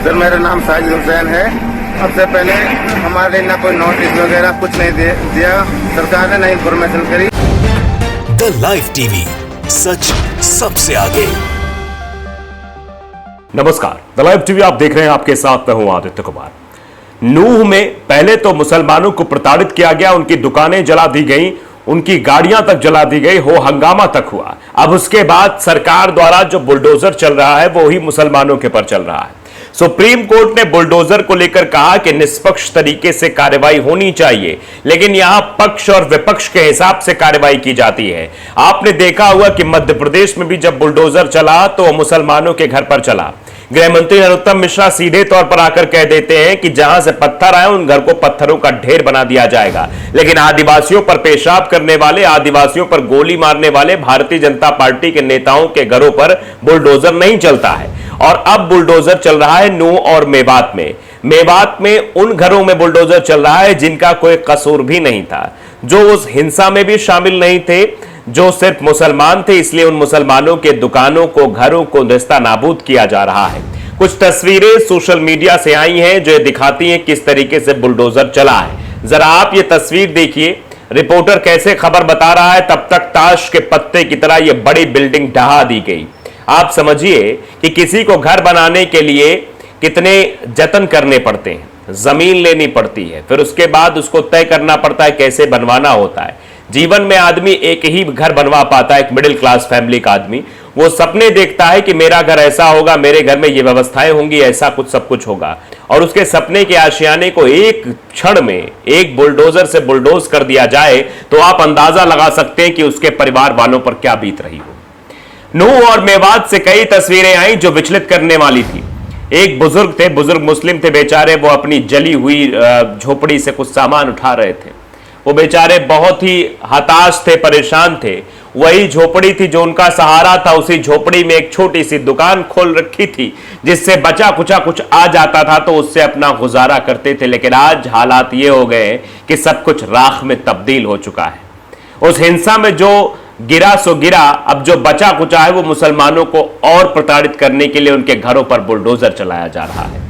Sir मेरा नाम साजिद हुसैन है। अब से पहले हमारे ना कोई नोटिस वगैरह कुछ नहीं दिया सरकार ने, ना इन्फॉर्मेशन करी। द लाइव टीवी, सच सबसे आगे। नमस्कार, द लाइव टीवी आप देख रहे हैं, आपके साथ मैं हूं आदित्य कुमार। नूह में पहले तो मुसलमानों को प्रताड़ित किया गया, उनकी दुकानें जला दी गई, उनकी गाड़ियां तक जला दी गई, हो हंगामा तक हुआ। अब उसके बाद सरकार द्वारा जो बुलडोजर चल रहा है वो ही मुसलमानों के पर चल रहा है। सुप्रीम कोर्ट ने बुलडोजर को लेकर कहा कि निष्पक्ष तरीके से कार्रवाई होनी चाहिए, लेकिन यहां पक्ष और विपक्ष के हिसाब से कार्रवाई की जाती है। आपने देखा हुआ कि मध्य प्रदेश में भी जब बुलडोजर चला तो वो मुसलमानों के घर पर चला। गृह मंत्री नरोत्तम मिश्रा सीधे तौर पर आकर कह देते हैं कि जहां से पत्थर आए उन घर को पत्थरों का ढेर बना दिया जाएगा, लेकिन आदिवासियों पर पेशाब करने वाले, आदिवासियों पर गोली मारने वाले भारतीय जनता पार्टी के नेताओं के घरों पर बुलडोजर नहीं चलता है। और अब बुलडोजर चल रहा है नूह और मेवात में। मेवात में उन घरों में बुलडोजर चल रहा है जिनका कोई कसूर भी नहीं था, जो उस हिंसा में भी शामिल नहीं थे, जो सिर्फ मुसलमान थे, इसलिए उन मुसलमानों के दुकानों को, घरों को नेस्ता नाबूद किया जा रहा है। कुछ तस्वीरें सोशल मीडिया से आई हैं जो दिखाती हैं किस तरीके से बुलडोजर चला है। जरा आप ये तस्वीर देखिए, रिपोर्टर कैसे खबर बता रहा है, तब तक ताश के पत्ते की तरह ये बड़ी बिल्डिंग ढहा दी गई। आप समझिए कि किसी को घर बनाने के लिए कितने जतन करने पड़ते हैं, जमीन लेनी पड़ती है, फिर उसके बाद उसको तय करना पड़ता है कैसे बनवाना होता है। जीवन में आदमी एक ही घर बनवा पाता है, एक मिडिल क्लास फैमिली का आदमी। वो सपने देखता है कि मेरा घर ऐसा होगा, मेरे घर में ये व्यवस्थाएं होंगी, ऐसा कुछ सब कुछ होगा, और उसके सपने के आशियाने को एक क्षण में एक बुलडोजर से बुलडोज कर दिया जाए तो आप अंदाजा लगा सकते हैं कि उसके परिवार वालों पर क्या बीत रही हो। नूह और मेवात से कई तस्वीरें आई जो विचलित करने वाली थी। एक बुजुर्ग थे, बुजुर्ग मुस्लिम थे बेचारे, वो अपनी जली हुई झोपड़ी से कुछ सामान उठा रहे थे। वो बेचारे बहुत ही हताश थे, परेशान थे। वही झोपड़ी थी जो उनका सहारा था। उसी झोपड़ी में एक छोटी सी दुकान खोल रखी थी जिससे बचा कुचा कुछ आ जाता था तो उससे अपना गुजारा करते थे। लेकिन आज हालात ये हो गए कि सब कुछ राख में तब्दील हो चुका है। उस हिंसा में जो गिरा सो गिरा, अब जो बचा कुचा है वो मुसलमानों को और प्रताड़ित करने के लिए उनके घरों पर बुलडोजर चलाया जा रहा है।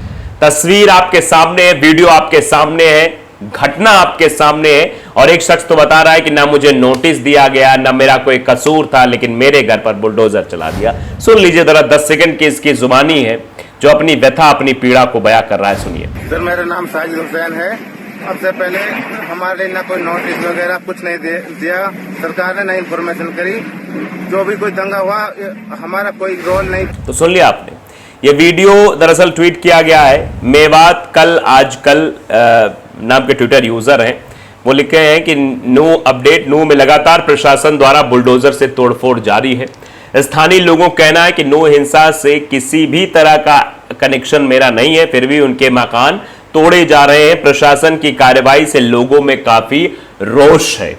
तस्वीर आपके सामने है, वीडियो आपके सामने है, घटना आपके सामने है, और एक शख्स तो बता रहा है कि ना मुझे नोटिस दिया गया, ना मेरा कोई कसूर था, लेकिन मेरे घर पर बुलडोजर चला दिया। सुन लीजिए जरा, 10 सेकंड की इसकी जुबानी है जो अपनी व्यथा, अपनी पीड़ा को बयां कर रहा है। सुनिए। सर मेरा नाम साजिद हुसैन है। अब से पहले हमारे ना कोई नोटिस वगैरह कुछ नहीं दिया सरकार ने, ना इन्फॉर्मेशन करी। जो भी कोई दंगा हुआ हमारा कोई रोल नहीं। तो सुन लिया आपने, ये वीडियो दरअसल ट्वीट किया गया है। मेवात कल आजकल नाम के ट्विटर यूजर हैं, वो लिखे हैं कि नूह अपडेट, नूह में लगातार प्रशासन द्वारा बुलडोजर से तोड़फोड़ जारी है। स्थानीय लोगों का कहना है कि नूह हिंसा से किसी भी तरह का कनेक्शन मेरा नहीं है, फिर भी उनके मकान तोड़े जा रहे हैं। प्रशासन की कार्रवाई से लोगों में काफी रोष है,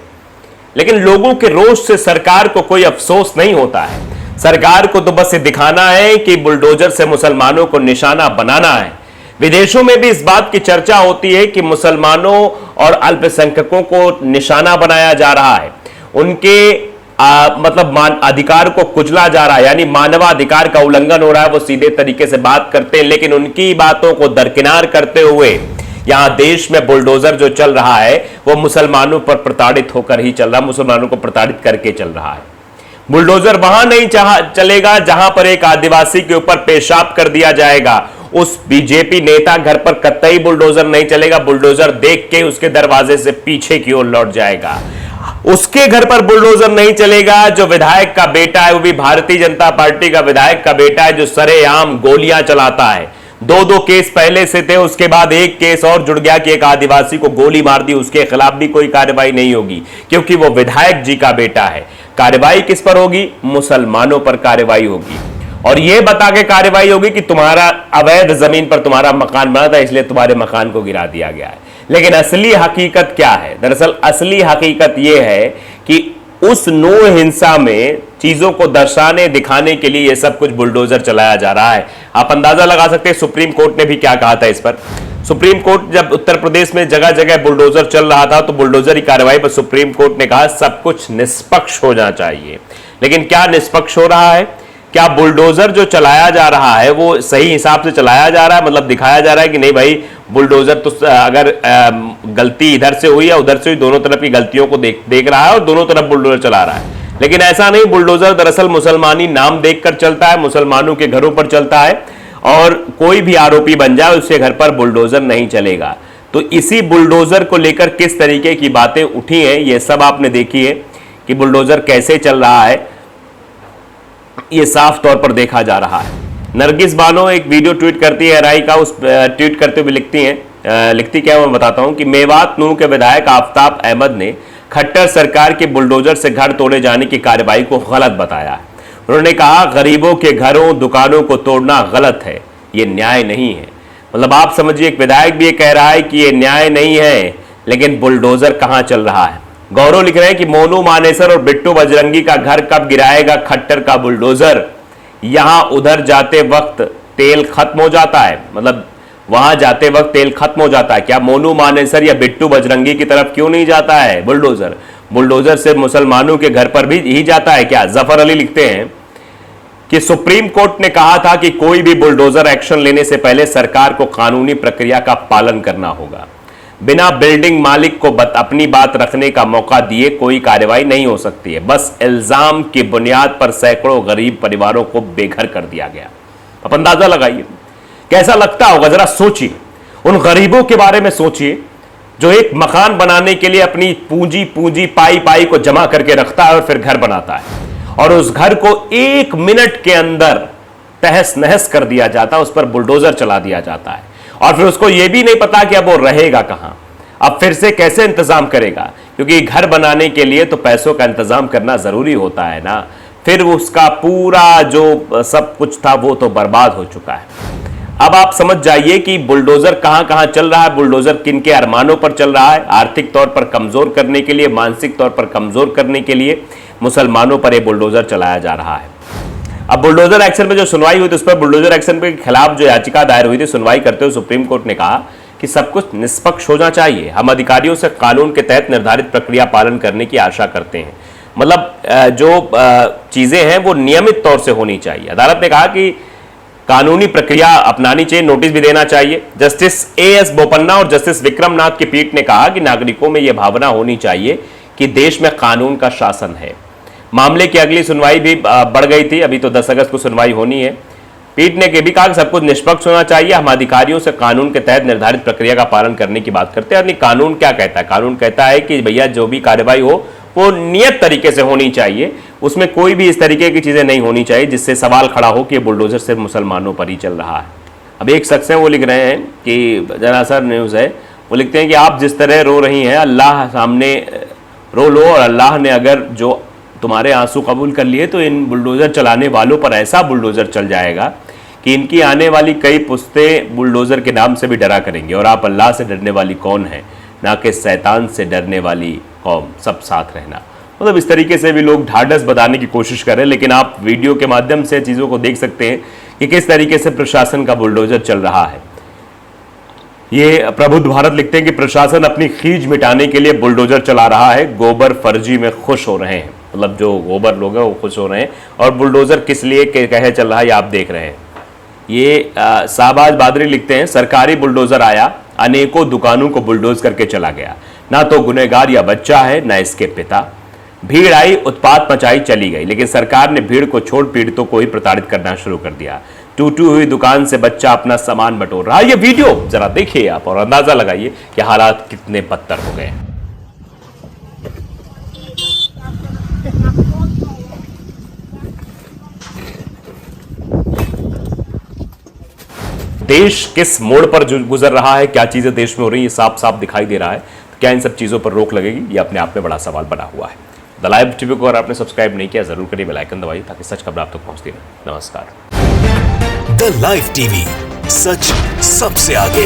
लेकिन लोगों के रोष से सरकार को कोई अफसोस नहीं होता है। सरकार को तो बस ये दिखाना है कि बुलडोजर से मुसलमानों को निशाना बनाना है। विदेशों में भी इस बात की चर्चा होती है कि मुसलमानों और अल्पसंख्यकों को निशाना बनाया जा रहा है, उनके मतलब अधिकार को कुचला जा रहा है, यानी मानवाधिकार का उल्लंघन हो रहा है। वो सीधे तरीके से बात करते हैं, लेकिन उनकी बातों को दरकिनार करते हुए यहां देश में बुलडोजर जो चल रहा है वो मुसलमानों पर प्रताड़ित होकर ही चल रहा है, मुसलमानों को प्रताड़ित करके चल रहा है। बुलडोजर वहां नहीं चलेगा जहां पर एक आदिवासी के ऊपर पेशाब कर दिया जाएगा। उस बीजेपी नेता घर पर कतई बुलडोजर नहीं चलेगा। बुलडोजर देख के उसके दरवाजे से पीछे की ओर लौट जाएगा। उसके घर पर बुलडोजर नहीं चलेगा जो विधायक का बेटा है, वो भी भारतीय जनता पार्टी का विधायक का बेटा है, जो सरेआम गोलियां चलाता है। 2-2 केस पहले से थे, उसके बाद एक केस और जुड़ गया कि एक आदिवासी को गोली मार दी, उसके खिलाफ भी कोई कार्रवाई नहीं होगी क्योंकि वो विधायक जी का बेटा है। कार्रवाई किस पर होगी? मुसलमानों पर कार्रवाई होगी, और यह बता के कार्रवाई होगी कि तुम्हारा अवैध जमीन पर तुम्हारा मकान बना था, इसलिए तुम्हारे मकान को गिरा दिया गया है। लेकिन असली हकीकत क्या है? दरअसल असली हकीकत यह है कि उस नूह हिंसा में चीजों को दर्शाने, दिखाने के लिए यह सब कुछ बुलडोजर चलाया जा रहा है। आप अंदाजा लगा सकते हैं सुप्रीम कोर्ट ने भी क्या कहा था इस पर। सुप्रीम कोर्ट जब उत्तर प्रदेश में जगह जगह बुलडोजर चल रहा था तो बुलडोजर की कार्रवाई पर सुप्रीम कोर्ट ने कहा सब कुछ निष्पक्ष होना चाहिए। लेकिन क्या निष्पक्ष हो रहा है? क्या बुलडोजर जो चलाया जा रहा है वो सही हिसाब से चलाया जा रहा है, मतलब दिखाया जा रहा है कि नहीं भाई बुलडोजर तो अगर गलती इधर से हुई या उधर से हुई, दोनों तरफ की गलतियों को देख रहा है और दोनों तरफ बुलडोजर चला रहा है। लेकिन ऐसा नहीं, बुलडोजर दरअसल मुसलमानी नाम देखकर चलता है, मुसलमानों के घरों पर चलता है और कोई भी आरोपी बन जाए उसके घर पर बुलडोजर नहीं चलेगा। तो इसी बुलडोजर को लेकर किस तरीके की बातें उठी हैं ये सब आपने देखी है कि बुलडोजर कैसे चल रहा है, ये साफ तौर पर देखा जा रहा है। नरगिस बानो एक वीडियो ट्वीट करती है एआरआई का, उस ट्वीट करते हुए लिखती क्या मैं बताता हूं कि मेवात नूह के विधायक आफताब अहमद ने खट्टर सरकार के बुलडोजर से घर तोड़े जाने की कार्रवाई को गलत बताया है। उन्होंने कहा गरीबों के घरों दुकानों को तोड़ना गलत है, ये न्याय नहीं है। मतलब आप समझिए एक विधायक भी ये कह रहा है कि ये न्याय नहीं है, लेकिन बुलडोजर कहां चल रहा है। गौरव लिख रहे हैं कि मोनू मानेसर और बिट्टू बजरंगी का घर कब गिराएगा खट्टर का बुलडोजर, यहां उधर जाते वक्त तेल खत्म हो जाता है, मतलब वहां जाते वक्त तेल खत्म हो जाता है। क्या मोनू मानेसर या बिट्टू बजरंगी की तरफ क्यों नहीं जाता है बुलडोजर? बुलडोजर से मुसलमानों के घर पर भी ही जाता है क्या? जफर अली लिखते हैं कि सुप्रीम कोर्ट ने कहा था कि कोई भी बुलडोजर एक्शन लेने से पहले सरकार को कानूनी प्रक्रिया का पालन करना होगा। बिना बिल्डिंग मालिक को अपनी बात रखने का मौका दिए कोई कार्रवाई नहीं हो सकती है। बस इल्जाम की बुनियाद पर सैकड़ों गरीब परिवारों को बेघर कर दिया गया। आप अंदाजा लगाइए कैसा लगता होगा, जरा सोचिए, उन गरीबों के बारे में सोचिए जो एक मकान बनाने के लिए अपनी पूंजी पाई को जमा करके रखता है और फिर घर बनाता है, और उस घर को 1 मिनट के अंदर तहस नहस कर दिया जाता है, उस पर बुलडोजर चला दिया जाता है, और फिर उसको यह भी नहीं पता कि अब वो रहेगा कहां, अब फिर से कैसे इंतजाम करेगा, क्योंकि घर बनाने के लिए तो पैसों का इंतजाम करना जरूरी होता है ना। फिर उसका पूरा जो सब कुछ था वो तो बर्बाद हो चुका है। अब आप समझ जाइए कि बुलडोजर कहां कहां चल रहा है, बुलडोजर किन के अरमानों पर चल रहा है। आर्थिक तौर पर कमजोर करने के लिए, मानसिक तौर पर कमजोर करने के लिए मुसलमानों पर यह बुलडोजर चलाया जा रहा है। अब बुलडोजर एक्शन में जो सुनवाई हुई थी उस पर बुलडोजर एक्शन के खिलाफ जो याचिका दायर हुई थी, सुनवाई करते हुए सुप्रीम कोर्ट ने कहा कि सब कुछ निष्पक्ष होना चाहिए। हम अधिकारियों से कानून के तहत निर्धारित प्रक्रिया पालन करने की आशा करते हैं। मतलब जो चीजें हैं वो नियमित तौर से होनी चाहिए। अदालत ने कहा कि कानूनी प्रक्रिया अपनानी चाहिए, नोटिस भी देना चाहिए। जस्टिस एएस बोपन्ना और जस्टिस विक्रम नाथ की पीठ ने कहा कि नागरिकों में यह भावना होनी चाहिए कि देश में कानून का शासन है। मामले की अगली सुनवाई भी बढ़ गई थी, अभी तो 10 अगस्त को सुनवाई होनी है। पीठ ने भी कहा कि सब कुछ निष्पक्ष होना चाहिए। हम अधिकारियों से कानून के तहत निर्धारित प्रक्रिया का पालन करने की बात करते हैं। और कानून क्या कहता है? कानून कहता है कि भैया जो भी कार्रवाई हो वो नियत तरीके से होनी चाहिए, उसमें कोई भी इस तरीके की चीजें नहीं होनी चाहिए जिससे सवाल खड़ा हो कि बुलडोजर सिर्फ मुसलमानों पर ही चल रहा है। अब एक शख्स है वो लिख रहे हैं कि जनासर न्यूज़ है, वो लिखते हैं कि आप जिस तरह रो रही हैं अल्लाह सामने रो लो, और अल्लाह ने अगर जो तुम्हारे आंसू कबूल कर लिए तो इन बुलडोजर चलाने वालों पर ऐसा बुलडोजर चल जाएगा कि इनकी आने वाली कई पुश्तें बुलडोजर के नाम से भी डरा करेंगे। और आप अल्लाह से डरने वाली कौन है, ना कि शैतान से डरने वाली कौम, सब साथ रहना। मतलब इस तरीके से भी लोग ढाढ़स बताने की कोशिश कर रहे हैं, लेकिन आप वीडियो के माध्यम से चीज़ों को देख सकते हैं कि किस तरीके से प्रशासन का बुलडोजर चल रहा है। ये प्रबुद्ध भारत लिखते हैं कि प्रशासन अपनी खींच मिटाने के लिए बुलडोजर चला रहा है, गोबर फर्जी में खुश हो रहे हैं। मतलब जो गोबर लोग हैं वो खुश हो रहे हैं, और बुलडोजर किस लिए कहे चल रहा है ये आप देख रहे हैं। ये शाहबाज बादरी लिखते हैं सरकारी बुलडोजर आया, अनेकों दुकानों को बुलडोज करके चला गया, ना तो गुनहगार या बच्चा है ना इसके पिता। भीड़ आई, उत्पात मचाई, चली गई, लेकिन सरकार ने भीड़ को छोड़ पीड़ितों को ही प्रताड़ित करना शुरू कर दिया। टूटी हुई दुकान से बच्चा अपना सामान बटोर रहा है। ये वीडियो जरा देखिए आप और अंदाजा लगाइए कि हालात कितने बदतर हो गए हैं। देश किस मोड़ पर गुजर रहा है, क्या चीजें देश में हो रही है, साफ साफ दिखाई दे रहा है। तो क्या इन सब चीजों पर रोक लगेगी, ये अपने आप में बड़ा सवाल बना हुआ है। द लाइव टीवी को अगर आपने सब्सक्राइब नहीं किया जरूर करिए, बेल आइकन दबाइए ताकि सच खबर आप तक पहुंचती रहे। नमस्कार। द लाइव टीवी, सच सबसे आगे।